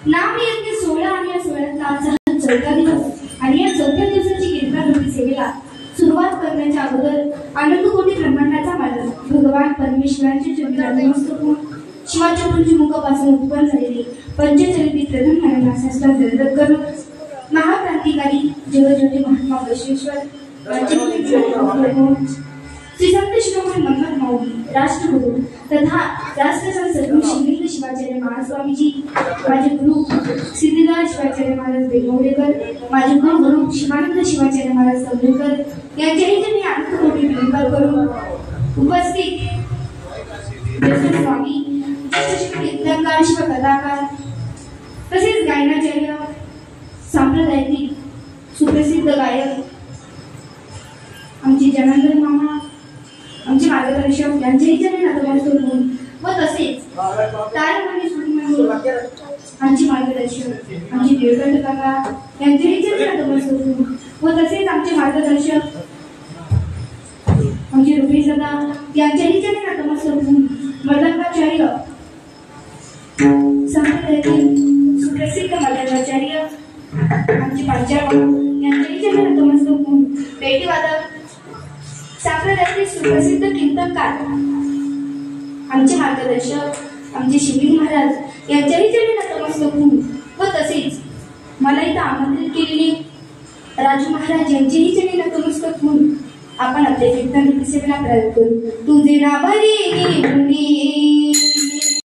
नाम यज्ञ 16 आणि या 16 आजचा 4था दिवस आणि या 4थ्या दिवसाची कीर्तन सेवेला सुरुवात करण्याच्या अगोदर अनंतकोटी ब्रह्मांडाचा मालक भगवान परमेश्वरांचे चरणी नमस्कार होऊन शिवाचक्रांच्या मुखापासून उत्पन्न झालेले पंचचरित्री प्रथम नारायणाचा दंडवत करून महाक्रांतिकारी जगज्योती महात्मा बसवेश्वर श्री संत शिरोमणी मनमथ माऊली राष्ट्रगुरु तथा राष्ट्रसंत सद्गुरु श्री शिवाचार्य महाराज स्वामीजी, माझे गुरु सिद्धिदास शिवाचार्य महाराज बेगवडेकर, माझे गुरु शिवानंद शिवाचार्य महाराज कवलेकर यांच्याही मी अनंतकोटी नमस्कार करून उपस्थित स्वामी कीर्तनकार शिवकथाकार तसेच गायनाचार्य सांप्रदायिक सुप्रसिद्ध गायक आमचे जनार्दन मामा, आमचे मार्गदर्शक यांच्याही चरणी नतमस्तक होऊन व तसेच तारमणी सुमन आमचे मार्गदर्शक आमचे निळकंठ काका यांच्याही चरणी नतमस्तक होऊन व तसेच आमचे मार्गदर्शक आमचे रुपेश दादा यांच्याही चरणी नतमस्तक होऊन मदनाचार्य संप्रदायातील सुप्रसिद्ध मदनाचार्य आमचे पांचाळ यांच्याही चरणी नतमस्तक होऊन पेटीवादक सांप्रदायातील सुप्रसिद्ध कीर्तनकार आमचे मार्गदर्शक आमचे शिवीर महाराज यांच्याही चरणी नतमस्तक होऊन व तसेच मला इथं आमंत्रित केलेले राजू महाराज यांचेही चरणी नतमस्तक होऊन आपण आपल्या कीर्तन सेवेला प्रारंभ करू. तुझे नाम रे मुनी